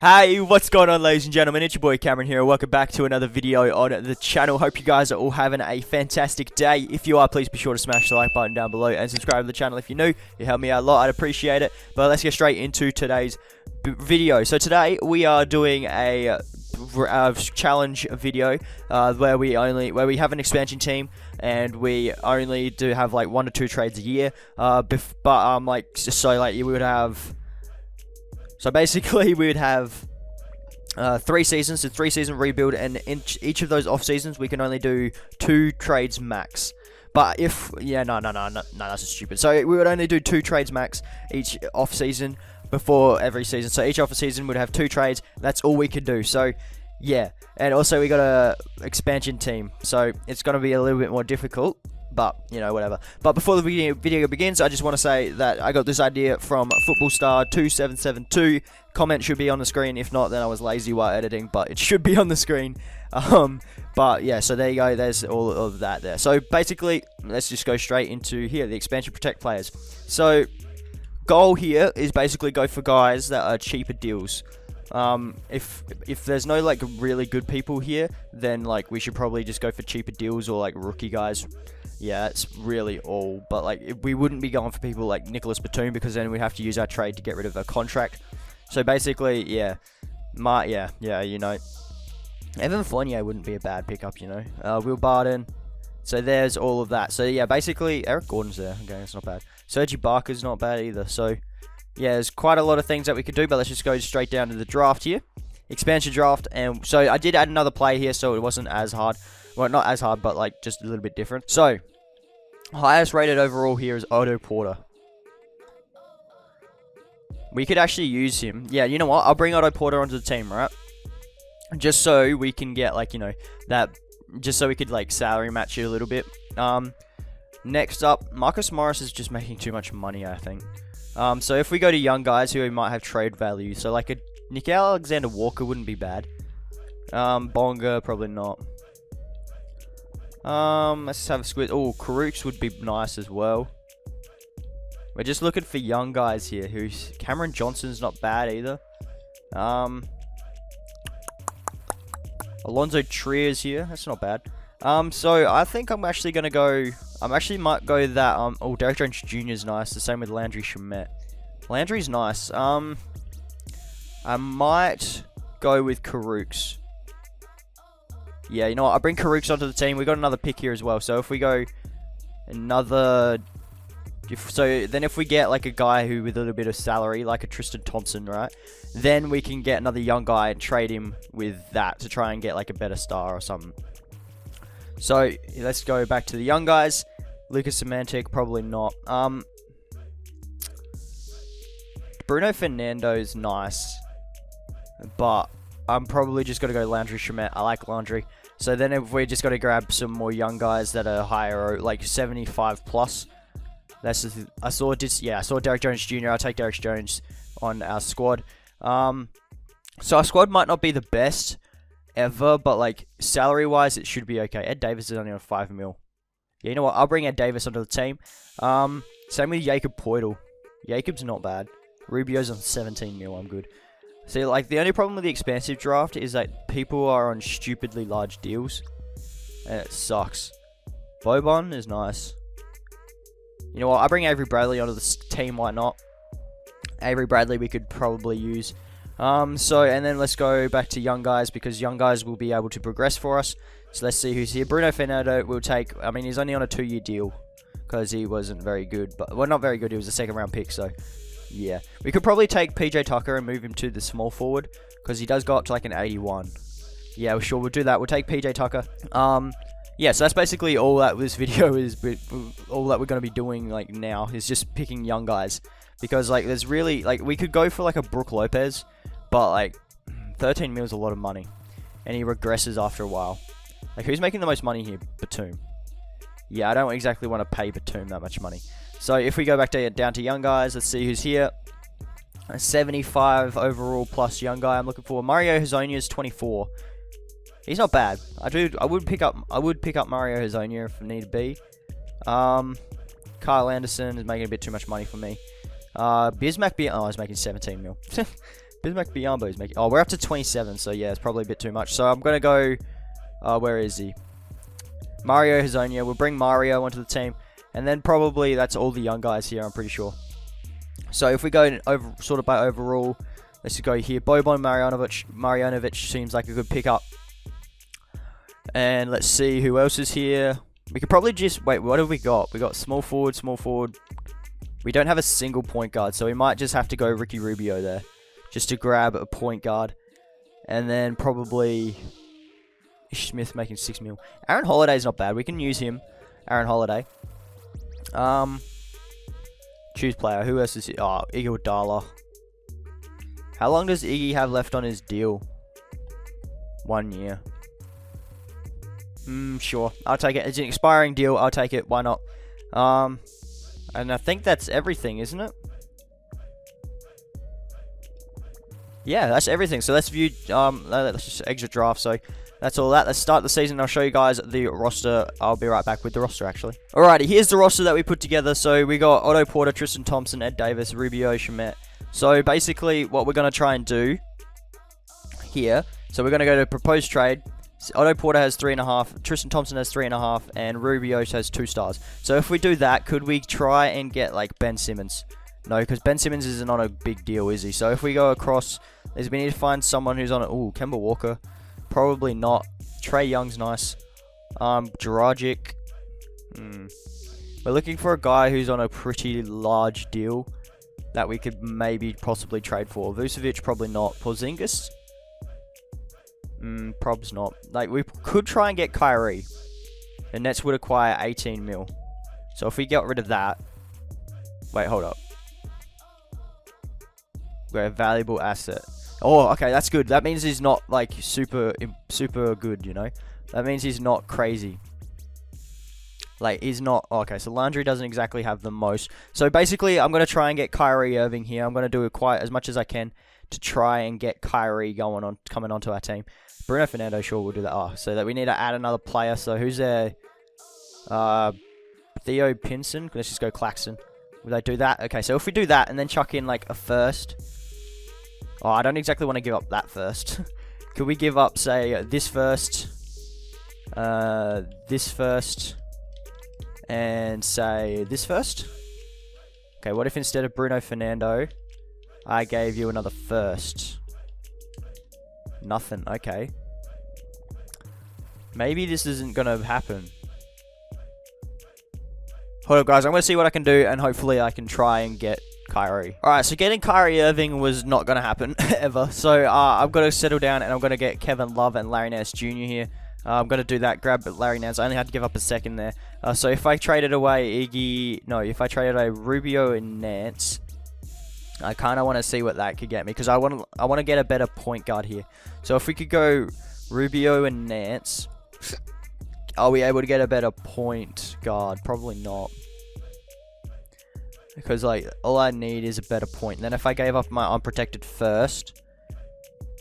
Hey, what's going on, ladies and gentlemen? It's your boy Cameron here. Welcome back to another video on the channel. Hope you guys are all having a fantastic day. If you are, please be sure to smash the like button down below and subscribe to the channel if you're new. You help me out a lot. I'd appreciate it. But let's get straight into today's video. So today we are doing a challenge video where we have an expansion team and we only do have like 1 to 2 trades a year. So basically, we would have 3 seasons, so 3-season rebuild, and in each of those off seasons, we can only do 2 trades max. But if no, that's just stupid. So we would only do 2 trades max each off season before every season. So each off season would have 2 trades. That's all we could do. So yeah, and also we got a expansion team, so it's gonna be a little bit more difficult. But, you know, whatever. But before the video begins, I just want to say that I got this idea from FootballStar2772. Comment should be on the screen. If not, then I was lazy while editing, but it should be on the screen. But, yeah, so there you go. There's all of that there. So, basically, let's just go straight into here, the expansion protect players. So, goal here is basically go for guys that are cheaper deals. If there's no, like, really good people here, then, like, we should probably just go for cheaper deals or, like, rookie guys. Yeah, it's really all. But, like, we wouldn't be going for people like Nicholas Batum because then we have to use our trade to get rid of a contract. So, basically, yeah. You know. Evan Fournier wouldn't be a bad pickup, you know. Will Barton. So, there's all of that. So, yeah, basically, Eric Gordon's there. Okay, that's not bad. Serge Ibaka's not bad either. So, yeah, there's quite a lot of things that we could do, but let's just go straight down to the draft here. Expansion draft. And so, I did add another play here, so it wasn't as hard. Well, not as hard, but like just a little bit different. So, highest rated overall here is Otto Porter. We could actually use him. Yeah, you know what? I'll bring Otto Porter onto the team, right? Just so we can get, like, you know, that... Just so we could, like, salary match it a little bit. Next up, Marcus Morris is just making too much money, I think. So if we go to young guys who might have trade value. So, like, a Nick Alexander-Walker wouldn't be bad. Bonga, probably not. Let's have a squid. Oh, Karooks would be nice as well. We're just looking for young guys here. Cameron Johnson's not bad either. Alonzo Trier's here. That's not bad. So I think I'm actually gonna go. Might go that. Oh, Derek Jones Jr. is nice. The same with Landry Shamet. Landry's nice. I might go with Karooks. Yeah, you know what? I'll bring Karooks onto the team. We got another pick here as well. So if we go another... if we get like a guy who with a little bit of salary, like a Tristan Thompson, right? Then we can get another young guy and trade him with that to try and get like a better star or something. So let's go back to the young guys. Lucas Semantic, probably not. Bruno Fernando's nice. But... I'm probably just going to go Landry Shamet. I like Landry. So then if we just got to grab some more young guys that are higher, like 75 plus. I saw Derek Jones Jr. I'll take Derek Jones on our squad. So our squad might not be the best ever, but like salary wise, it should be okay. Ed Davis is only on 5 mil. Yeah, you know what? I'll bring Ed Davis onto the team. Same with Jacob Poeltl. Jacob's not bad. Rubio's on 17 mil. I'm good. See, like, the only problem with the expansive draft is that people are on stupidly large deals. And it sucks. Boban is nice. You know what? I bring Avery Bradley onto the team, why not? Avery Bradley we could probably use. And then let's go back to young guys, because young guys will be able to progress for us. So let's see who's here. Bruno Fernando will take... I mean, he's only on a 2-year deal. Because he wasn't very good. Well, not very good. He was a second-round pick, so... Yeah, we could probably take PJ Tucker and move him to the small forward because he does go up to like an 81. Yeah, sure, we'll do that. We'll take PJ Tucker. Yeah, so that's basically all that this video is. All that we're going to be doing like now is just picking young guys because like there's really like we could go for like a Brook Lopez, but like 13 mil is a lot of money, and he regresses after a while. Like who's making the most money here? Batum. Yeah, I don't exactly want to pay Batum that much money. So if we go back down to young guys, let's see who's here. A 75 overall plus young guy I'm looking for. Mario Hezonja is 24. He's not bad. I would pick up Mario Hezonja if need be. Kyle Anderson is making a bit too much money for me. Bismack he's making 17 mil. Bismack Biombo is making... Oh, we're up to 27, so yeah, it's probably a bit too much. So I'm going to go... where is he? Mario Hazonia. We'll bring Mario onto the team. And then probably that's all the young guys here, I'm pretty sure. So if we go sort of by overall, let's just go here. Boban Marjanovic seems like a good pickup. And let's see who else is here. We could probably just... Wait, what have we got? We got small forward, small forward. We don't have a single point guard, so we might just have to go Ricky Rubio there. Just to grab a point guard. And then probably... Ish Smith making 6 mil. Aaron Holiday's not bad. We can use him. Aaron Holiday. Choose player. Who else is here? Oh, Iguodala. How long does Iggy have left on his deal? 1 year. Sure. I'll take it. It's an expiring deal. I'll take it. Why not? And I think that's everything, isn't it? Yeah, that's everything. So let's view, let's just exit draft. So that's all that. Let's start the season. I'll show you guys the roster. I'll be right back with the roster, actually. Alrighty, here's the roster that we put together. So we got Otto Porter, Tristan Thompson, Ed Davis, Rubio, Shamet. So basically, what we're going to try and do here. So we're going to go to proposed trade. Otto Porter has 3.5, Tristan Thompson has 3.5, and Rubio has 2 stars. So if we do that, could we try and get like Ben Simmons? No, because Ben Simmons is not a big deal, is he? So if we go across, we need to find someone who's on it. Ooh, Kemba Walker. Probably not. Trae Young's nice. Dragic. We're looking for a guy who's on a pretty large deal that we could maybe possibly trade for. Vucevic, probably not. Porzingis? Probs not. Like, we could try and get Kyrie. The Nets would acquire 18 mil. So if we get rid of that... Wait, hold up. We're a valuable asset. Oh, okay, that's good. That means he's not, like, super good, you know? That means he's not crazy. Like, he's not... Oh, okay, so Landry doesn't exactly have the most. So basically, I'm going to try and get Kyrie Irving here. I'm going to do it quite as much as I can to try and get Kyrie coming onto our team. Bruno Fernando, sure, we'll do that. Oh, so that we need to add another player. So who's there? Theo Pinson. Let's just go Claxton. Would I do that? Okay, so if we do that and then chuck in like a first. Oh, I don't exactly want to give up that first. Could we give up, say, this first, and say this first? Okay, what if instead of Bruno Fernando, I gave you another first? Nothing, okay. Maybe this isn't going to happen. Hold up, guys. I'm going to see what I can do, and hopefully I can try and get Kyrie. Alright, so getting Kyrie Irving was not going to happen, ever. So, I've got to settle down, and I'm going to get Kevin Love and Larry Nance Jr. here. I'm going to do that, grab Larry Nance. I only had to give up a second there. So, if I traded away if I traded away Rubio and Nance... I kind of want to see what that could get me, because I want to get a better point guard here. So if we could go Rubio and Nance, are we able to get a better point guard? Probably not, because like all I need is a better point. And then if I gave up my unprotected first,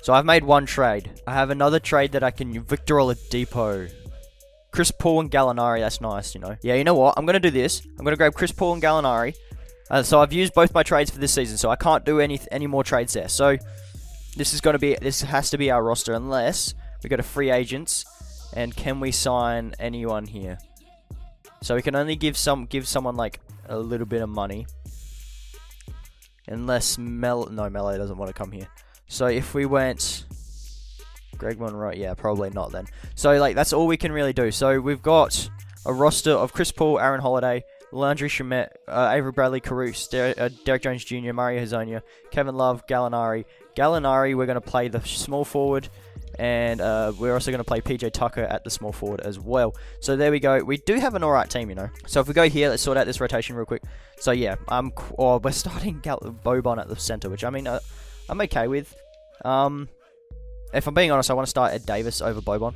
so I've made one trade. I have another trade that I can Victor Oladipo, Chris Paul and Gallinari. That's nice, you know. Yeah, you know what? I'm gonna do this. I'm gonna grab Chris Paul and Gallinari. So I've used both my trades for this season, so I can't do any more trades there. So this has to be our roster, unless we go to free agents, and can we sign anyone here? So we can only give someone like a little bit of money, unless Melo doesn't want to come here. So if we went Greg Monroe, yeah, probably not then. So like that's all we can really do. So we've got a roster of Chris Paul, Aaron Holiday, Landry Shamet, Avery Bradley, Caruso, Derek Jones Jr., Mario Hazonia, Kevin Love, Gallinari. Gallinari, we're going to play the small forward, and we're also going to play PJ Tucker at the small forward as well. So there we go. We do have an alright team, you know. So if we go here, let's sort out this rotation real quick. So yeah, we're starting Boban at the center, which I mean, I'm okay with. If I'm being honest, I want to start Ed Davis over Boban.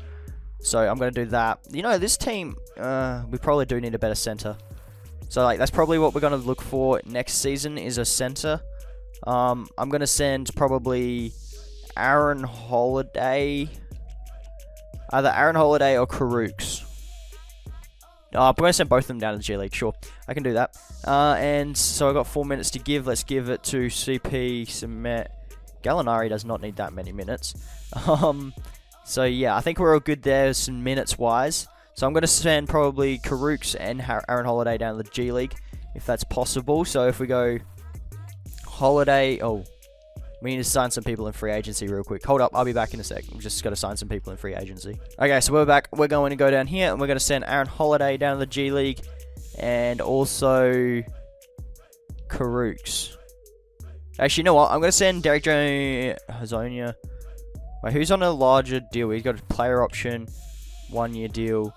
So I'm going to do that. You know, this team, we probably do need a better center. So like that's probably what we're going to look for next season is a center. I'm going to send probably Aaron Holiday. Either Aaron Holiday or Caruso. I'm going to send both of them down to the G League. Sure, I can do that. And so I've got 4 minutes to give. Let's give it to CP, Cement, Gallinari does not need that many minutes. So yeah, I think we're all good there, some minutes-wise. So I'm going to send probably Karooks and Aaron Holiday down to the G League, if that's possible. So if we go Holiday... Oh, we need to sign some people in free agency real quick. Hold up, I'll be back in a sec. We've just got to sign some people in free agency. Okay, so we're back. We're going to go down here, and we're going to send Aaron Holiday down to the G League. And also... Karooks. Actually, you know what? I'm going to send Derek Hazonia. Wait, who's on a larger deal? He's got a player option, 1-year deal.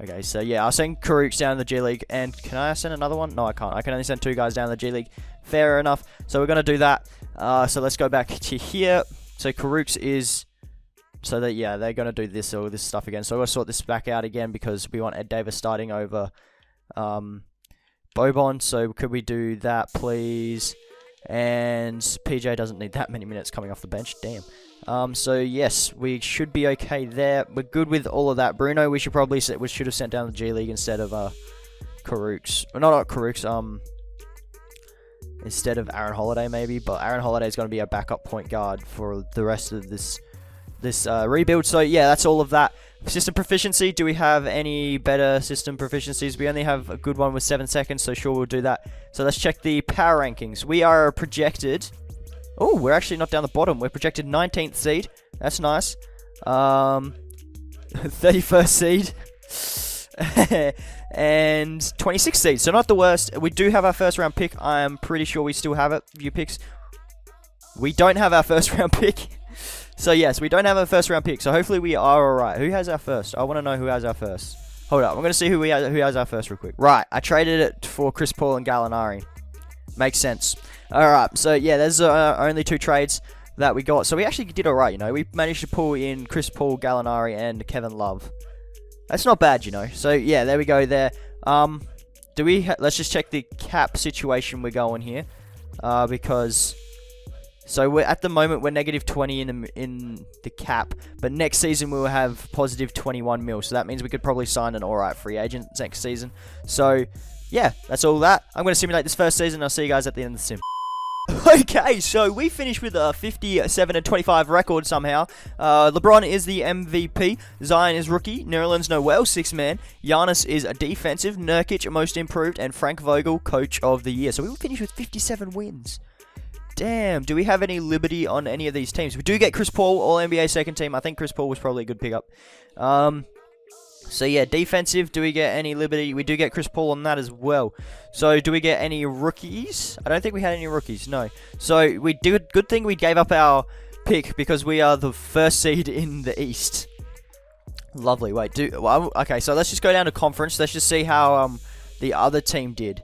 Okay, so yeah, I'll send Karooks down to the G League. And can I send another one? No, I can't. I can only send 2 guys down to the G League. Fair enough. So we're going to do that. So let's go back to here. So Karooks is... So that, yeah, they're going to do this all this stuff again. So I'm going to sort this back out again because we want Ed Davis starting over Bobon. So could we do that, please? And PJ doesn't need that many minutes coming off the bench. Damn. So yes, we should be okay there. We're good with all of that. Bruno, we should probably we should have sent down the G League instead of Karooks. Well, not Karooks. Instead of Aaron Holiday maybe, but Aaron Holiday is going to be a backup point guard for the rest of this rebuild. So yeah, that's all of that. System proficiency. Do we have any better system proficiencies? We only have a good one with 7 seconds, so sure, we'll do that. So let's check the power rankings. We are projected... Oh, we're actually not down the bottom. We're projected 19th seed. That's nice. 31st seed. And 26th seed. So not the worst. We do have our first round pick. I am pretty sure we still have it. View picks. We don't have our first round pick. So yes, we don't have a first round pick. So hopefully we are alright. Who has our first? I want to know who has our first. Hold up. I'm going to see who has our first real quick. Right. I traded it for Chris Paul and Gallinari. Makes sense. Alright. So yeah, there's only 2 trades that we got. So we actually did alright, you know. We managed to pull in Chris Paul, Gallinari, and Kevin Love. That's not bad, you know. So yeah, there we go there. Let's just check the cap situation we're going here. Because... So we're at the moment we're negative 20 in the cap, but next season we will have positive 21 mil. So that means we could probably sign an alright free agent next season. So yeah, that's all that. I'm going to simulate this first season. I'll see you guys at the end of the sim. Okay, so we finished with a 57-25 record somehow. LeBron is the MVP. Zion is rookie. Nerlens Noel, 6th man. Giannis is a defensive. Nurkic, most improved. And Frank Vogel, coach of the year. So we will finish with 57 wins. Damn, do we have any liberty on any of these teams? We do get Chris Paul, All-NBA second team. I think Chris Paul was probably a good pickup. So yeah, defensive, do we get any liberty? We do get Chris Paul on that as well. So do we get any rookies? I don't think we had any rookies, no. So we do good thing we gave up our pick because we are the first seed in the East. Lovely. Wait, okay, so let's just go down to conference. Let's just see how the other team did.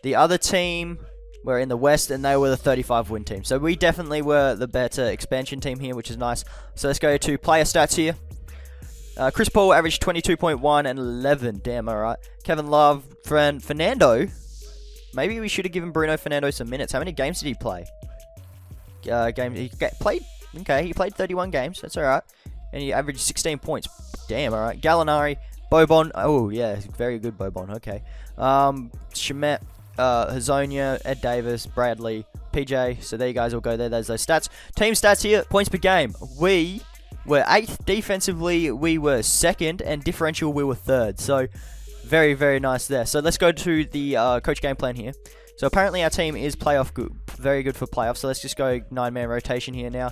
The other team... We're in the West, and they were the 35-win team. So we definitely were the better expansion team here, which is nice. So let's go to player stats here. Chris Paul averaged 22.1 and 11. Damn, alright. Kevin Love, Fernando. Maybe we should have given Bruno Fernando some minutes. How many games did he play? Played. Okay, he played 31 games. That's alright. And he averaged 16 points. Damn, alright. Gallinari, Bobon. Oh, yeah, very good Bobon. Okay. Shemet. Hazonia, Ed Davis, Bradley, PJ. So there you guys all go there. There's those stats. Team stats here. Points per game. We were 8th. Defensively, we were 2nd. And differential, we were 3rd. So very, very nice there. So let's go to the coach game plan here. So apparently our team is playoff good. Very good for playoffs. So let's just go 9-man rotation here now.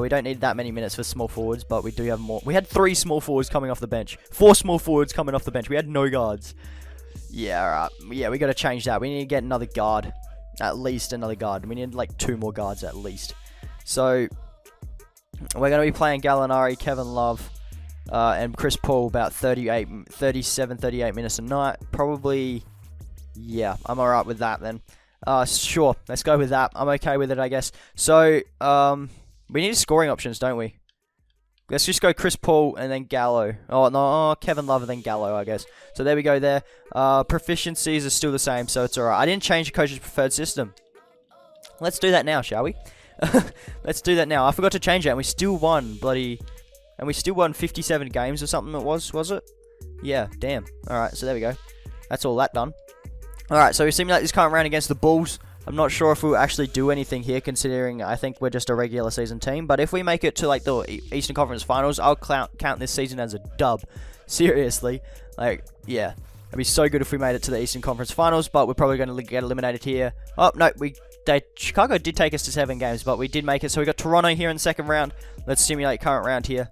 We don't need that many minutes for small forwards, but we do have more. We had 3 small forwards coming off the bench. 4 small forwards coming off the bench. We had no guards. Yeah, alright. Yeah, we got to change that. We need to get another guard. At least another guard. We need like 2 more guards at least. So, we're going to be playing Gallinari, Kevin Love, and Chris Paul about 37, 38 minutes a night. Probably, yeah, I'm alright with that then. Sure, let's go with that. I'm okay with it, I guess. So, we need scoring options, don't we? Let's just go Chris Paul and then Gallo. Oh, no, Kevin Love and then Gallo, I guess. So there we go there. Proficiencies are still the same, so it's alright. I didn't change the coach's preferred system. Let's do that now, shall we? Let's do that now. I forgot to change that, and we still won, And we still won 57 games or something it was it? Yeah, damn. Alright, so there we go. That's all that done. Alright, so we simulate this current round against the Bulls. I'm not sure if we'll actually do anything here, considering I think we're just a regular season team. But if we make it to like the Eastern Conference Finals, I'll count this season as a dub. Seriously, like, yeah, it'd be so good if we made it to the Eastern Conference Finals. But we're probably going to get eliminated here. Oh no, Chicago did take us to 7 games, but we did make it. So we got Toronto here in the second round. Let's simulate current round here.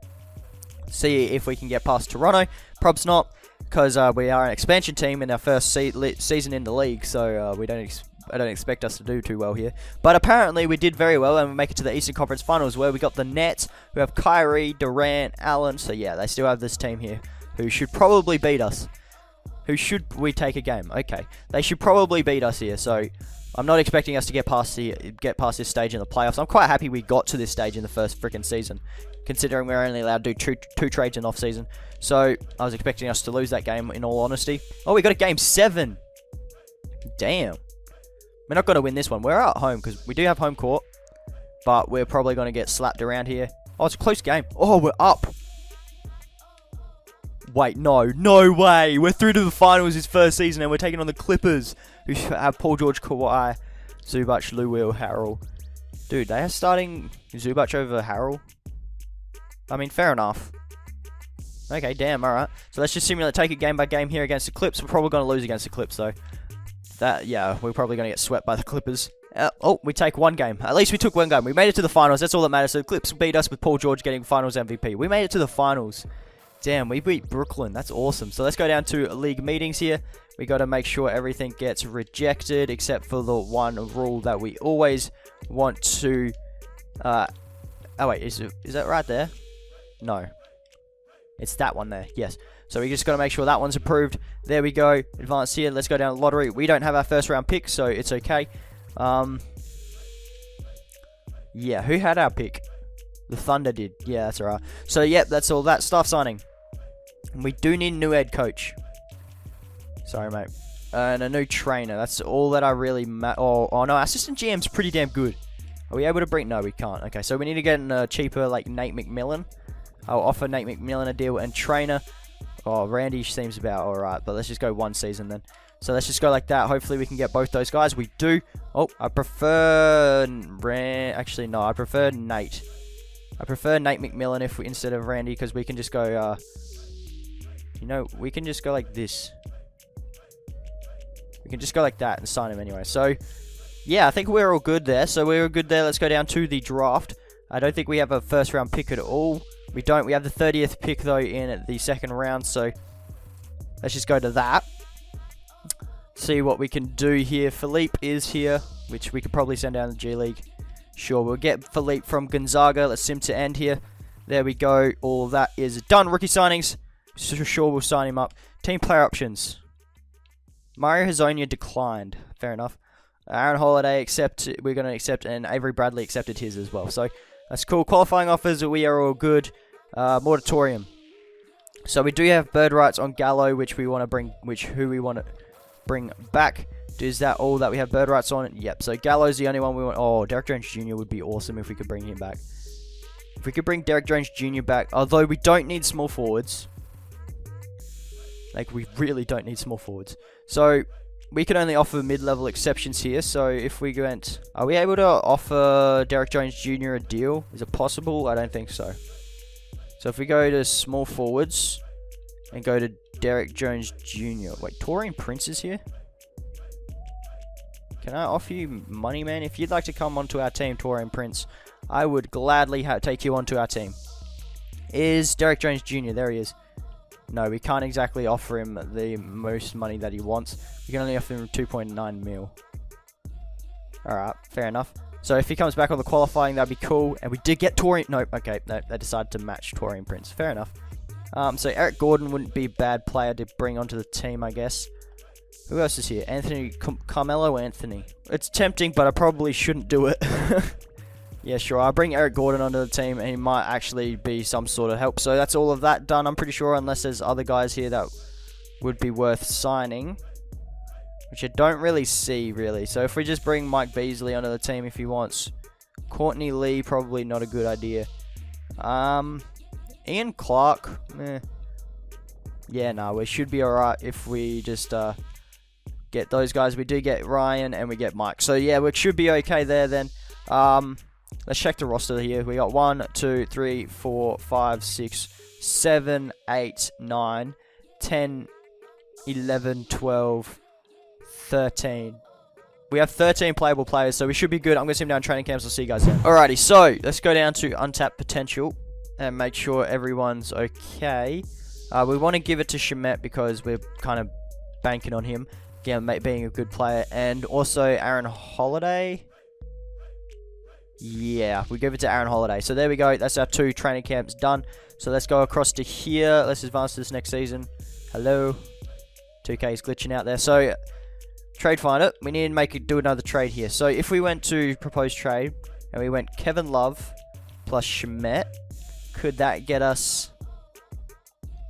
See if we can get past Toronto. Probs not, because we are an expansion team in our first season in the league. So I don't expect us to do too well here. But apparently we did very well, and we make it to the Eastern Conference Finals, where we got the Nets, who have Kyrie, Durant, Allen. So yeah, they still have this team here, who should probably beat us. Who should we take a game? Okay, they should probably beat us here. So I'm not expecting us to get past this stage in the playoffs. I'm quite happy we got to this stage in the first freaking season, considering we're only allowed to do two trades in off season. So I was expecting us to lose that game, in all honesty. Oh, we got a game 7. Damn. We're not going to win this one. We're at home because we do have home court, but we're probably going to get slapped around here. Oh, it's a close game. Oh, we're up. Wait, no way. We're through to the finals this first season, and we're taking on the Clippers, who have Paul George, Kawhi, Zubac, Lou Will, Harrell. Dude, they are starting Zubac over Harrell. I mean, fair enough. Okay, damn, alright. So let's just simulate, take it game by game here against the Clips. We're probably going to lose against the Clips, though. Yeah, we're probably going to get swept by the Clippers. Oh, we take one game. At least we took one game. We made it to the finals. That's all that matters. So the Clips beat us with Paul George getting finals MVP. We made it to the finals. Damn, we beat Brooklyn. That's awesome. So let's go down to league meetings here. We got to make sure everything gets rejected, except for the one rule that we always want to... oh, wait. Is that right there? No. It's that one there. Yes. So we just got to make sure that one's approved. There we go. Advance here. Let's go down to lottery. We don't have our first round pick, so it's okay. Yeah, who had our pick? The Thunder did. Yeah, that's alright. So, yep, that's all that stuff signing. And we do need a new head coach. Sorry, mate. And a new trainer. That's all that I really... Oh, no, assistant GM's pretty damn good. Are we able to bring... No, we can't. Okay, so we need to get a cheaper, like, Nate McMillan. I'll offer Nate McMillan a deal. And trainer... Oh, Randy seems about alright, but let's just go one season then. So let's just go like that. Hopefully we can get both those guys. We do. Oh, I prefer... Actually, no, I prefer Nate. I prefer Nate McMillan instead of Randy, because we can just go... You know, we can just go like this. We can just go like that and sign him anyway. So, yeah, I think we're all good there. So we're good there. Let's go down to the draft. I don't think we have a first round pick at all. We don't. We have the 30th pick, though, in the second round. So let's just go to that. See what we can do here. Philippe is here, which we could probably send down to the G League. Sure, we'll get Philippe from Gonzaga. Let's sim to end here. There we go. All that is done. Rookie signings. Sure, we'll sign him up. Team player options. Mario Hazonia declined. Fair enough. Aaron Holiday we're going to accept, and Avery Bradley accepted his as well. So that's cool. Qualifying offers, we are all good. Moratorium. So we do have bird rights on Gallo, which we want to bring, who we want to bring back. Is that all that we have bird rights on? Yep. So Gallo's the only one we want. Oh, Derek Jones Jr. would be awesome if we could bring him back. If we could bring Derek Jones Jr. back, although we don't need small forwards. Like, we really don't need small forwards. So, we can only offer mid-level exceptions here. So, if we went... Are we able to offer Derek Jones Jr. a deal? Is it possible? I don't think so. So, if we go to small forwards and go to Derek Jones Jr. Wait, Taurean Prince is here? Can I offer you money, man? If you'd like to come onto our team, Taurean Prince, I would gladly take you onto our team. Is Derek Jones Jr. There he is. No, we can't exactly offer him the most money that he wants. We can only offer him 2.9 mil. Alright, fair enough. So if he comes back on the qualifying, that'd be cool. And we did get Taurean... No, okay, no, they decided to match Taurean Prince. Fair enough. So Eric Gordon wouldn't be a bad player to bring onto the team, I guess. Who else is here? Carmelo Anthony. It's tempting, but I probably shouldn't do it. Yeah, sure. I'll bring Eric Gordon onto the team, and he might actually be some sort of help. So that's all of that done, I'm pretty sure, unless there's other guys here that would be worth signing, which I don't really see, really. So if we just bring Mike Beasley onto the team if he wants. Courtney Lee, probably not a good idea. Ian Clark, meh. Yeah, no, we should be alright if we just get those guys. We do get Ryan and we get Mike. So yeah, we should be okay there then. Let's check the roster here. We got 1, 2, 3, 4, 5, 6, 7, 8, 9, 10, 11, 12, 13. We have 13 playable players, so we should be good. I'm going to see them down in training camps. I'll see you guys then. Alrighty, so let's go down to untapped potential and make sure everyone's okay. We want to give it to Shemet because we're kind of banking on him, again, being a good player. And also Aaron Holiday. Yeah, we give it to Aaron Holiday. So there we go. That's our 2 training camps done. So let's go across to here. Let's advance to this next season. Hello. 2K is glitching out there. So trade finder. We need to do another trade here. So if we went to propose trade and we went Kevin Love plus Shemet, could that get us...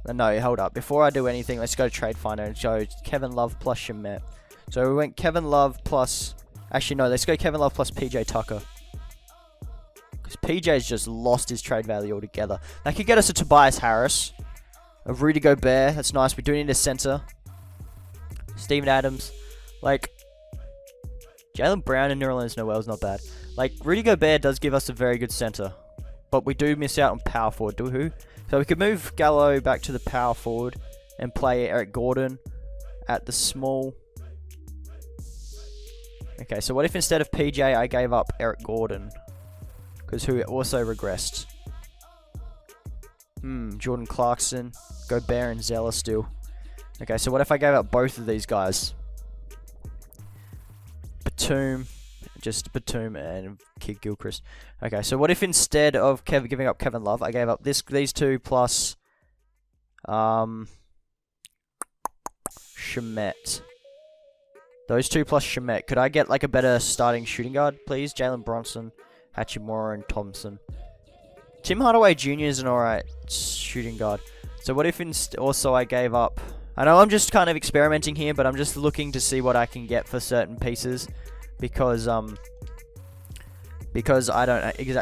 No, hold up. Before I do anything, let's go to trade finder and show Kevin Love plus Shemet. So we went Kevin Love plus... Actually, no. Let's go Kevin Love plus PJ Tucker. Because PJ's just lost his trade value altogether. That could get us a Tobias Harris. A Rudy Gobert. That's nice. We do need a center. Steven Adams. Like, Jaylen Brown and Nerlens Noel's not bad. Like, Rudy Gobert does give us a very good center. But we do miss out on power forward. So we could move Gallo back to the power forward and play Eric Gordon at the small. Okay, so what if instead of PJ I gave up Eric Gordon? Because who also regressed. Jordan Clarkson, Gobert and Zeller still. Okay, so what if I gave up both of these guys? Batum and Kid Gilchrist. Okay, so what if instead of giving up Kevin Love, I gave up these 2 plus Shemet. Those 2 plus Shemet. Could I get like a better starting shooting guard, please? Jalen Bronson, Hachimura, and Thompson. Tim Hardaway Jr. is an alright shooting guard. So what if also I gave up... I know I'm just kind of experimenting here, but I'm just looking to see what I can get for certain pieces. Because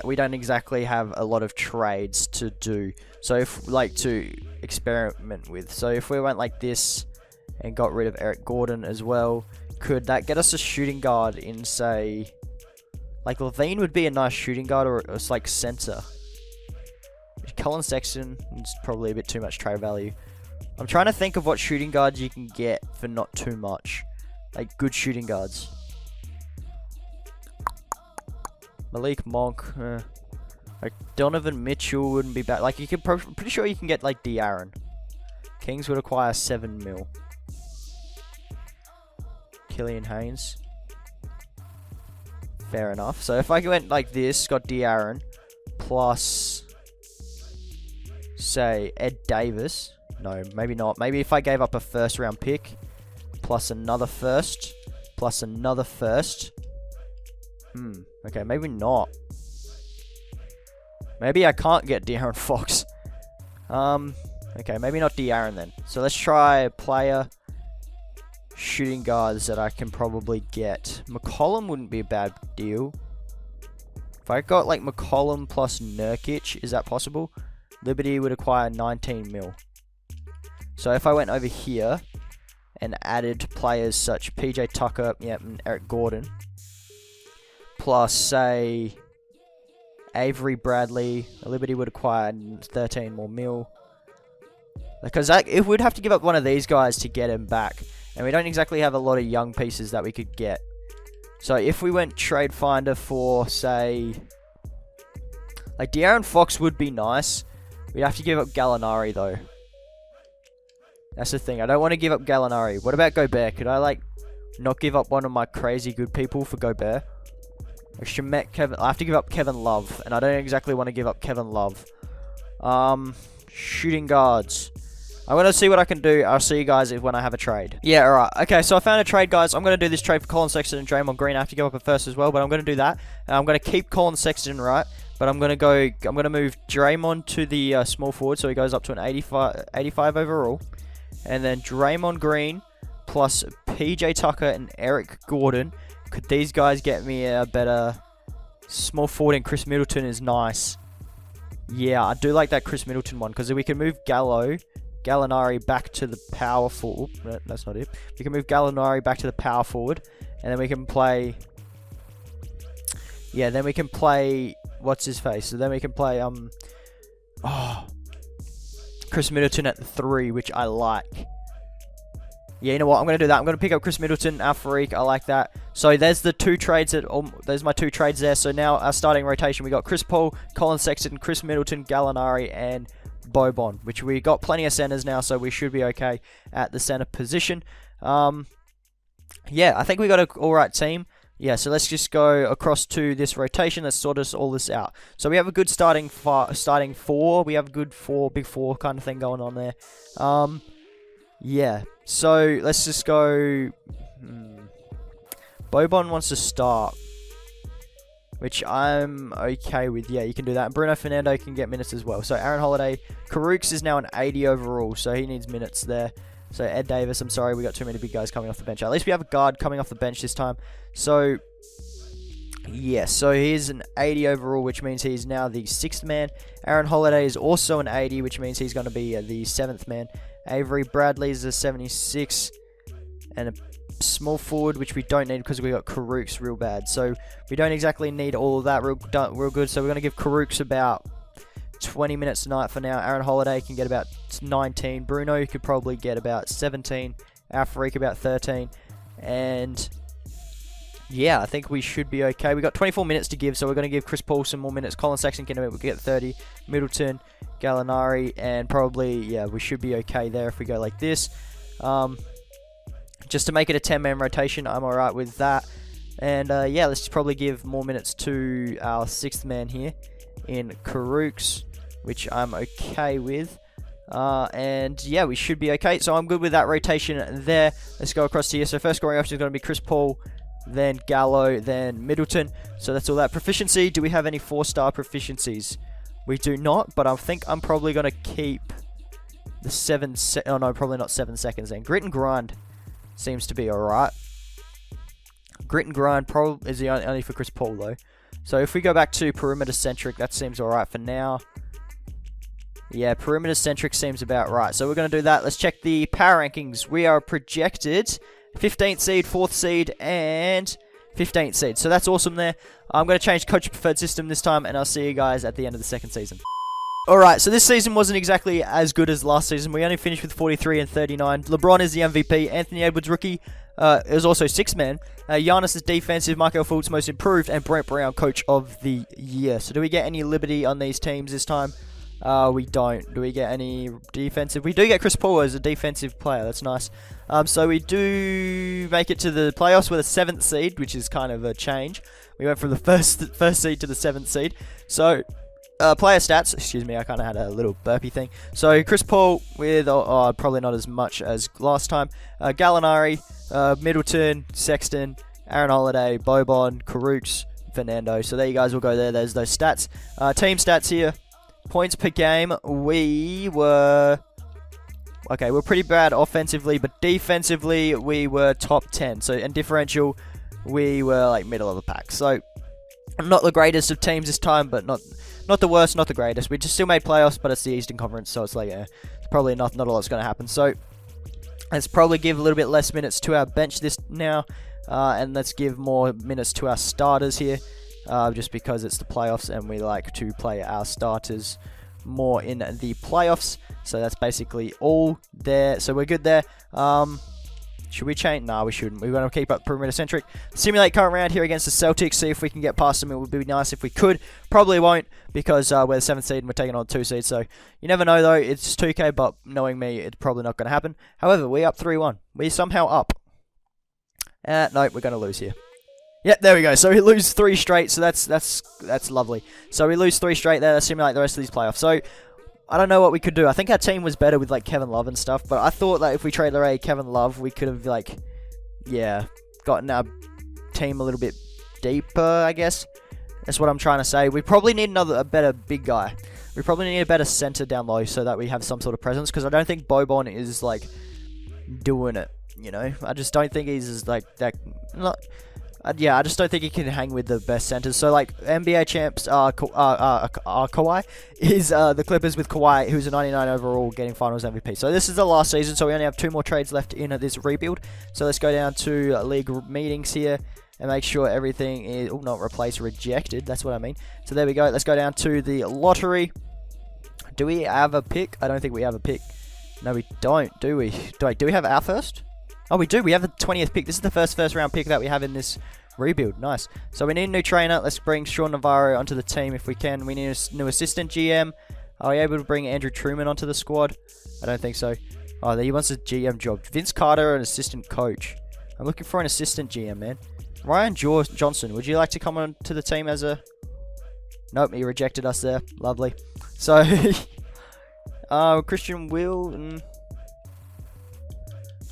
we don't exactly have a lot of trades to do. So if to experiment with. So if we went like this and got rid of Eric Gordon as well, could that get us a shooting guard in, say, like Levine would be a nice shooting guard, or it's like center. Colin Sexton is probably a bit too much trade value. I'm trying to think of what shooting guards you can get for not too much. Like good shooting guards. Malik Monk. Like Donovan Mitchell wouldn't be bad. Like you could pretty sure you can get like De'Aaron. Kings would acquire 7 mil. Killian Haynes. Fair enough. So if I went like this, got De'Aaron plus, say, Ed Davis. No, maybe not. Maybe if I gave up a first round pick plus another first plus another first. Okay, maybe not. Maybe I can't get De'Aaron Fox. Okay, maybe not De'Aaron then. So let's try player shooting guards that I can probably get. McCollum wouldn't be a bad deal. If I got like McCollum plus Nurkic, is that possible? Liberty would acquire 19 mil. So if I went over here and added players such PJ Tucker, and Eric Gordon, plus say Avery Bradley, Liberty would acquire 13 more mil. Because it would have to give up one of these guys to get him back. And we don't exactly have a lot of young pieces that we could get. So if we went trade finder for, say, like De'Aaron Fox would be nice. We'd have to give up Gallinari though. That's the thing. I don't want to give up Gallinari. What about Gobert? Could I like not give up one of my crazy good people for Gobert? Like Shemet, Kevin. I have to give up Kevin Love, and I don't exactly want to give up Kevin Love. Shooting guards. I'm going to see what I can do. I'll see you guys when I have a trade. Yeah, alright. Okay, so I found a trade, guys. I'm going to do this trade for Colin Sexton and Draymond Green. I have to give up a first as well, but I'm going to do that. And I'm going to keep Colin Sexton, right? But I'm going to move Draymond to the small forward, so he goes up to an 85 overall. And then Draymond Green plus PJ Tucker and Eric Gordon. Could these guys get me a better small forward? And Chris Middleton is nice. Yeah, I do like that Chris Middleton one, because we can move Gallo Gallinari back to the power forward. No, that's not it. We can move Gallinari back to the power forward, and then we can play. Yeah, then we can play. What's his face? So then we can play. Chris Middleton at the 3, which I like. Yeah, you know what? I'm going to do that. I'm going to pick up Chris Middleton, Alfariq. I like that. So there's the 2 trades. There's my 2 trades there. So now our starting rotation, we got Chris Paul, Colin Sexton, Chris Middleton, Gallinari, and Boban, which we got plenty of centers now, so we should be okay at the center position. Yeah, I think we got an alright team. Yeah, so let's just go across to this rotation. Let's sort all this out. So we have a good starting 4. We have a good big four kind of thing going on there. Yeah, so let's just go. Boban wants to start, which I'm okay with. Yeah, you can do that. And Bruno Fernando can get minutes as well. So Aaron Holiday, Karooks is now an 80 overall, so he needs minutes there. So Ed Davis, I'm sorry, we got too many big guys coming off the bench. At least we have a guard coming off the bench this time. So, yeah, so he's an 80 overall, which means he's now the 6th man. Aaron Holiday is also an 80, which means he's going to be the 7th man. Avery Bradley is a 76, and a small forward, which we don't need because we got Karooks real bad. So we don't exactly need all of that real good. So we're going to give Karooks about 20 minutes tonight for now. Aaron Holiday can get about 19. Bruno could probably get about 17. Alfariq about 13. And yeah, I think we should be okay. We got 24 minutes to give, so we're going to give Chris Paul some more minutes. Colin Sexton can get 30. Middleton, Gallinari, and probably, yeah, we should be okay there if we go like this. Just to make it a 10-man rotation, I'm alright with that. And yeah, let's probably give more minutes to our 6th man here in Karooks, which I'm okay with. And yeah, we should be okay. So I'm good with that rotation there. Let's go across here. So first scoring option is going to be Chris Paul, then Gallo, then Middleton. So that's all that. Proficiency, do we have any 4-star proficiencies? We do not, but I think I'm probably going to keep the oh no, probably not 7 seconds then. Grit and Grind seems to be alright. Grit and Grind probably is the only for Chris Paul though. So if we go back to Perimeter Centric, that seems alright for now. Yeah, Perimeter Centric seems about right. So we're going to do that. Let's check the power rankings. We are projected 15th seed, 4th seed, and 15th seed. So that's awesome there. I'm going to change Coach Preferred System this time, and I'll see you guys at the end of the 2nd season. Alright, so this season wasn't exactly as good as last season. We only finished with 43 and 39. LeBron is the MVP. Anthony Edwards, rookie, is also 6th man. Giannis is defensive. Markel Fultz, most improved. And Brent Brown, coach of the year. So do we get any liberty on these teams this time? We don't. Do we get any defensive? We do get Chris Paul as a defensive player. That's nice. So we do make it to the playoffs with a 7th seed, which is kind of a change. We went from the first seed to the 7th seed. So, player stats. Excuse me, I kind of had a little burpy thing. So, Chris Paul with probably not as much as last time. Gallinari, Middleton, Sexton, Aaron Holiday, Boban, Karooks, Fernando. So there you guys will go there. There's those stats. Team stats here. Points per game, we were pretty bad offensively, but defensively we were top 10. So in differential, we were like middle of the pack. So not the greatest of teams this time, but not the worst, not the greatest. We just still made playoffs, but it's the Eastern Conference, so it's like it's probably not a lot's going to happen. So let's probably give a little bit less minutes to our bench this now, and let's give more minutes to our starters here. Just because it's the playoffs and we like to play our starters more in the playoffs. So that's basically all there. So we're good there. Should we change? No, we shouldn't. We're going to keep up perimeter centric. Simulate current round here against the Celtics. See if we can get past them. It would be nice if we could. Probably won't because we're the 7th seed and we're taking on 2 seeds. So you never know though. It's 2K, but knowing me, it's probably not going to happen. However, we're up 3-1. We're somehow up. No, we're going to lose here. Yeah, there we go. So we lose 3 straight, so that's lovely. So we lose 3 straight there to simulate the rest of these playoffs. So I don't know what we could do. I think our team was better with like Kevin Love and stuff, but I thought that if we traded away Kevin Love, we could have like, yeah, gotten our team a little bit deeper, I guess. That's what I'm trying to say. We probably need a better big guy. We probably need a better center down low so that we have some sort of presence, because I don't think Boban is like doing it, you know? I just don't think he's like that. Yeah, I just don't think he can hang with the best centers. So, like, NBA champs Kawhi is the Clippers with Kawhi, who's a 99 overall, getting Finals MVP. So this is the last season, so we only have 2 more trades left in this rebuild. So let's go down to league meetings here and make sure everything is... Oh, not replaced, rejected. That's what I mean. So there we go. Let's go down to the lottery. Do we have a pick? I don't think we have a pick. No, we don't, do we? Do we have our first? Oh, we do. We have the 20th pick. This is the first round pick that we have in this rebuild. Nice. So we need a new trainer. Let's bring Sean Navarro onto the team if we can. We need a new assistant GM. Are we able to bring Andrew Truman onto the squad? I don't think so. Oh, he wants a GM job. Vince Carter, an assistant coach. I'm looking for an assistant GM, man. Ryan Johnson, would you like to come on to the team as a... Nope, he rejected us there. Lovely. So, Christian Will...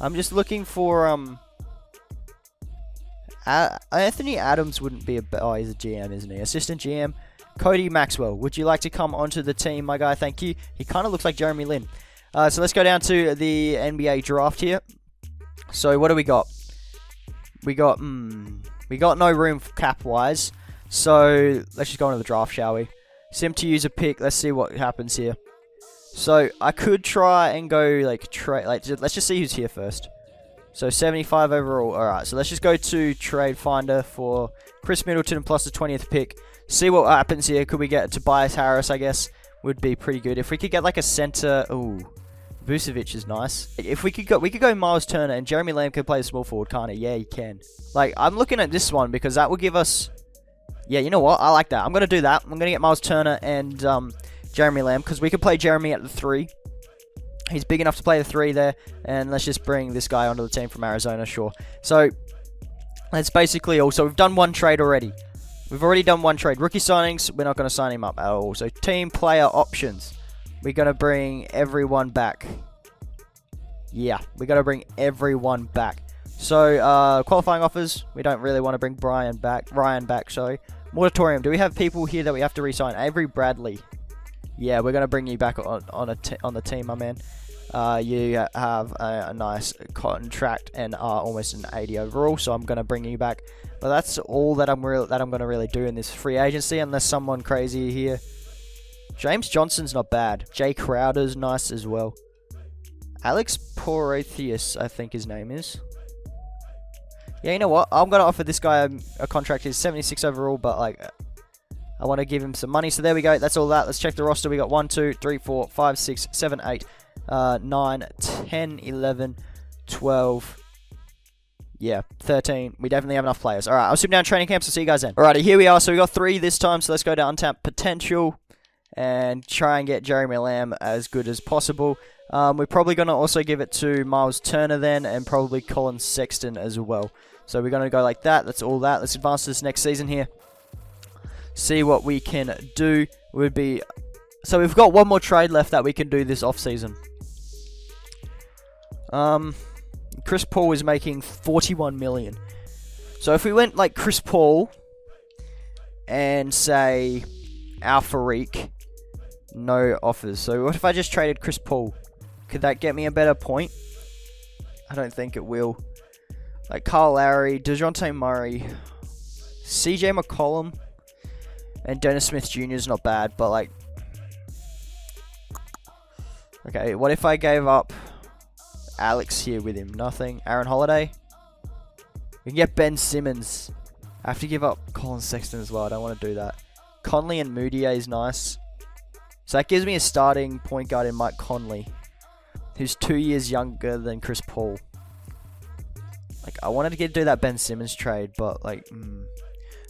I'm just looking for, Anthony Adams wouldn't be oh, he's a GM, isn't he? Assistant GM, Cody Maxwell. Would you like to come onto the team, my guy? Thank you. He kind of looks like Jeremy Lin. So let's go down to the NBA draft here. So what do we got? We got no room cap-wise. So let's just go into the draft, shall we? Sim to use a pick. Let's see what happens here. So I could try and go like trade. Let's just see who's here first. So 75 overall. All right. So let's just go to Trade Finder for Chris Middleton plus the 20th pick. See what happens here. Could we get Tobias Harris? I guess would be pretty good. If we could get like a center. Ooh, Vucevic is nice. If we could go Miles Turner, and Jeremy Lamb can play a small forward, can't he? Yeah, he can. Like, I'm looking at this one because that will give us... Yeah, you know what? I like that. I'm going to do that. I'm going to get Miles Turner and Jeremy Lamb because we could play Jeremy at the 3. He's big enough to play the 3 there. And let's just bring this guy onto the team from Arizona, sure. So, that's basically all. So, we've done one trade already. We've already done one trade. Rookie signings, we're not going to sign him up at all. So, team player options. We're going to bring everyone back. Yeah, we got to bring everyone back. So, qualifying offers, we don't really want to bring Ryan back, sorry. Moratorium, do we have people here that we have to re-sign? Avery Bradley. Yeah, we're going to bring you back on the team, my man. You have a nice contract and are almost an 80 overall, so I'm going to bring you back. But that's all that I'm going to really do in this free agency, unless someone crazy here. James Johnson's not bad. Jay Crowder's nice as well. Alex Protheus, I think his name is. Yeah, you know what? I'm going to offer this guy a contract. He's 76 overall, but like, I want to give him some money. So there we go. That's all that. Let's check the roster. We got 1, 2, 3, 4, 5, 6, 7, 8, 9, 10, 11, 12. Yeah, 13. We definitely have enough players. All right, I'll zoom down training camps. I'll see you guys then. All right, here we are. So we got 3 this time. So let's go to untapped potential and try and get Jeremy Lamb as good as possible. We're probably going to also give it to Miles Turner then, and probably Colin Sexton as well. So we're going to go like that. That's all that. Let's advance to this next season here. See what we can do. So we've got one more trade left that we can do this off season. Chris Paul is making 41 million. So if we went like Chris Paul and say Al-Fareek, no offers. So what if I just traded Chris Paul? Could that get me a better point? I don't think it will. Like Kyle Lowry, DeJounte Murray, CJ McCollum, and Dennis Smith Jr. is not bad, but like... Okay, what if I gave up Alex here with him? Nothing. Aaron Holiday? We can get Ben Simmons. I have to give up Colin Sexton as well. I don't want to do that. Conley and Moutier is nice. So that gives me a starting point guard in Mike Conley, who's 2 years younger than Chris Paul. Like, I wanted to do that Ben Simmons trade, but like...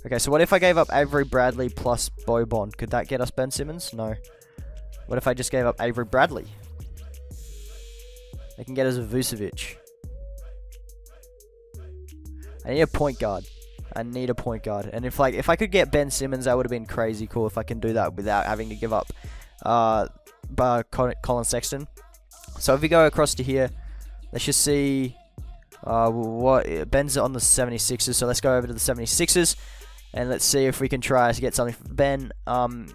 Okay, so what if I gave up Avery Bradley plus Boban? Could that get us Ben Simmons? No. What if I just gave up Avery Bradley? They can get us a Vucevic. I need a point guard. And if I could get Ben Simmons, that would have been crazy cool if I can do that without having to give up Colin Sexton. So if we go across to here, let's just see what Ben's on the 76ers. So let's go over to the 76ers. And let's see if we can try to get something for Ben.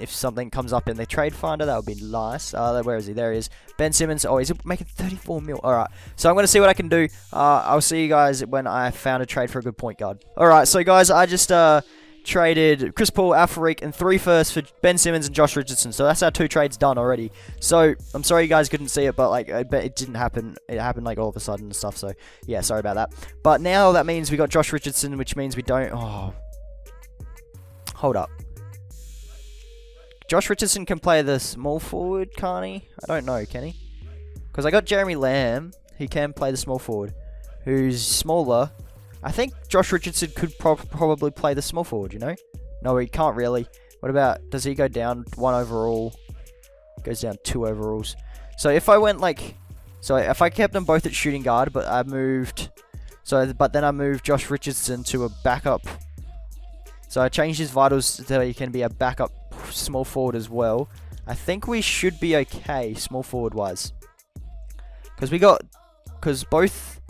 If something comes up in the trade finder, that would be nice. Where is he? There he is. Ben Simmons. Oh, he's making 34 mil. Alright, so I'm going to see what I can do. I'll see you guys when I found a trade for a good point guard. Alright, so guys, I just traded Chris Paul, Alpha Reek, and 3 firsts for Ben Simmons and Josh Richardson. So that's our 2 trades done already. So I'm sorry you guys couldn't see it, but like I bet it didn't happen. It happened like all of a sudden and stuff. So yeah, sorry about that. But now that means we got Josh Richardson, which means we don't. Oh, hold up. Josh Richardson can play the small forward, can't he? I don't know, can he? Because I got Jeremy Lamb. He can play the small forward, who's smaller. I think Josh Richardson could probably play the small forward, you know? No, he can't really. What about, does he go down 1 overall? Goes down 2 overalls. So if I went like, so if I kept them both at shooting guard, but I moved, but then I moved Josh Richardson to a backup. So I changed his vitals so he can be a backup small forward as well. I think we should be okay, small forward wise. Because both...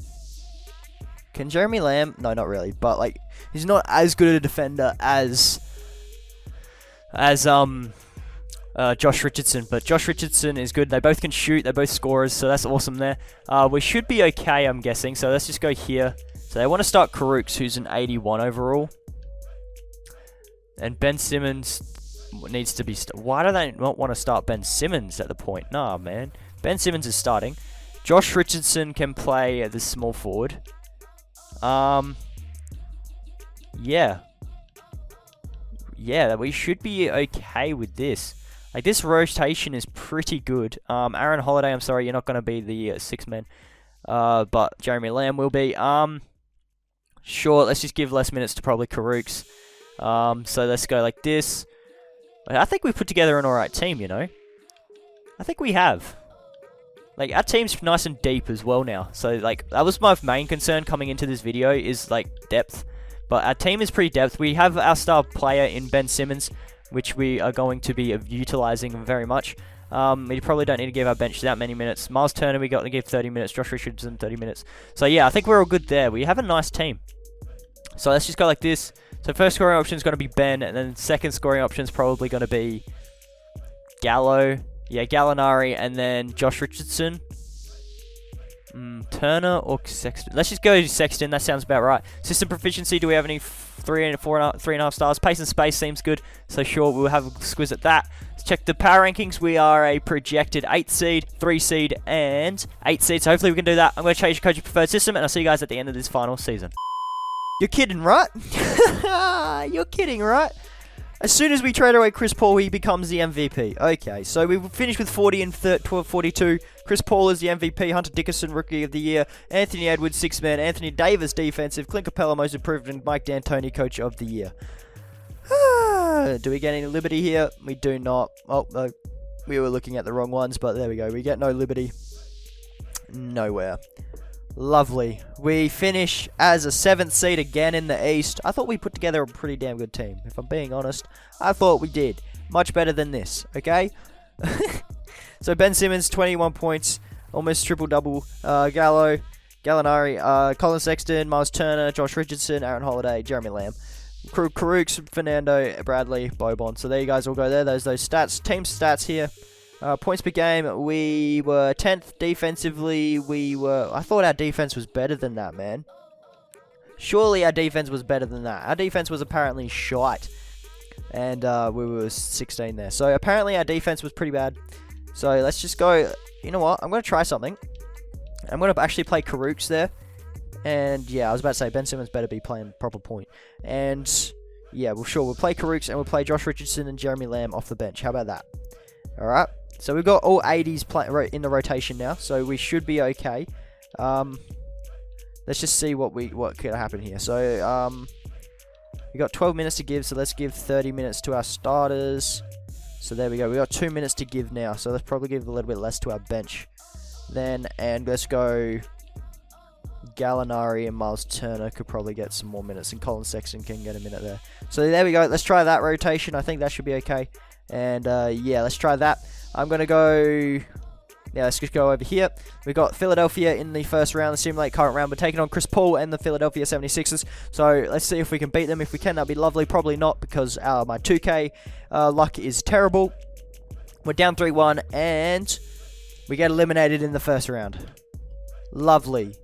Can Jeremy Lamb? No, not really. But like, he's not as good a defender as Josh Richardson. But Josh Richardson is good. They both can shoot. They're both scorers, so that's awesome there. We should be okay, I'm guessing. So let's just go here. So they want to start Karooks, who's an 81 overall, and Ben Simmons needs to be. Why do they not want to start Ben Simmons at the point? Nah, man. Ben Simmons is starting. Josh Richardson can play the small forward. Yeah, we should be okay with this. Like, this rotation is pretty good. Aaron Holiday, I'm sorry, you're not going to be the 6th man. But Jeremy Lamb will be. Sure, let's just give less minutes to probably Karooks. So let's go like this. I think we've put together an alright team, you know. I think we have. Like, our team's nice and deep as well now. So, like, that was my main concern coming into this video, is, like, depth. But our team is pretty depth. We have our star player in Ben Simmons, which we are going to be utilizing very much. We probably don't need to give our bench that many minutes. Miles Turner, we got to give 30 minutes. Josh Richardson, 30 minutes. So, yeah, I think we're all good there. We have a nice team. So, let's just go like this. So, first scoring option is going to be Ben, and then second scoring option is probably going to be Gallo. Yeah, Gallinari, and then Josh Richardson. Turner or Sexton? Let's just go to Sexton. That sounds about right. System proficiency. Do we have any 3.5 stars? Pace and space seems good. So sure, we'll have a squiz at that. Let's check the power rankings. We are a projected 8th seed, 3 seed, and 8 seed. So hopefully we can do that. I'm going to change the coach preferred system, and I'll see you guys at the end of this final season. You're kidding, right? You're kidding, right? As soon as we trade away Chris Paul, he becomes the MVP. Okay, so we finished with 40 and 42. Chris Paul is the MVP. Hunter Dickinson, Rookie of the Year. Anthony Edwards, 6th man. Anthony Davis, Defensive. Clint Capella, Most Improved. And Mike D'Antoni, Coach of the Year. Do we get any Liberty here? We do not. Oh, no. We were looking at the wrong ones, but there we go. We get no Liberty. Nowhere. Lovely. We finish as a 7th seed again in the East. I thought we put together a pretty damn good team. If I'm being honest, I thought we did. Much better than this, okay? So Ben Simmons, 21 points. Almost triple-double. Gallo, Gallinari, Colin Sexton, Miles Turner, Josh Richardson, Aaron Holiday, Jeremy Lamb. Karooks, Fernando, Bradley, Bobon. So there you guys all go there. Those stats. Team stats here. Points per game, we were 10th defensively. I thought our defense was better than that, man. Surely our defense was better than that. Our defense was apparently shite. And we were 16 there. So apparently our defense was pretty bad. So let's just go. You know what? I'm going to try something. I'm going to actually play Karooks there. And yeah, I was about to say Ben Simmons better be playing proper point. And yeah, well, sure. We'll play Karooks and we'll play Josh Richardson and Jeremy Lamb off the bench. How about that? Alright. So we've got all 80s in the rotation now, so we should be okay. Let's just see what could happen here. So we got 12 minutes to give, so let's give 30 minutes to our starters. So there we go. We got 2 minutes to give now, so let's probably give a little bit less to our bench. Then, and let's go. Gallinari and Miles Turner could probably get some more minutes, and Colin Sexton can get a minute there. So there we go. Let's try that rotation. I think that should be okay. And yeah, let's try that. I'm going to go Yeah, let's just go over here. We got Philadelphia in the first round, the Simulate current round. We're taking on Chris Paul and the Philadelphia 76ers. So let's see if we can beat them. If we can, that'd be lovely. Probably not, because my 2K luck is terrible. We're down 3-1, and we get eliminated in the first round. Lovely.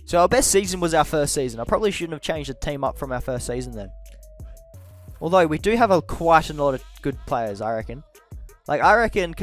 So our best season was our first season. I probably shouldn't have changed the team up from our first season then. Although we do have quite a lot of good players, I reckon. Like, I reckon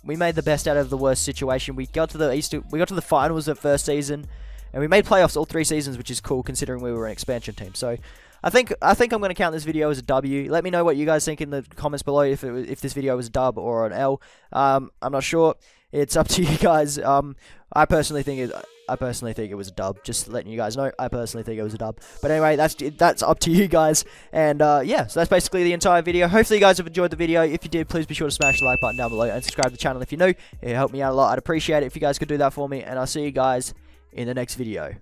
we made the best out of the worst situation. We got to the finals of first season, and we made playoffs all 3 seasons, which is cool considering we were an expansion team. So I think I'm going to count this video as a W. Let me know what you guys think in the comments below if this video was a dub or an L. I'm not sure. It's up to you guys. I personally think it was a dub. Just letting you guys know, I personally think it was a dub. But anyway, that's up to you guys. And yeah, so that's basically the entire video. Hopefully you guys have enjoyed the video. If you did, please be sure to smash the like button down below and subscribe to the channel if you're new. It helped me out a lot. I'd appreciate it if you guys could do that for me. And I'll see you guys in the next video.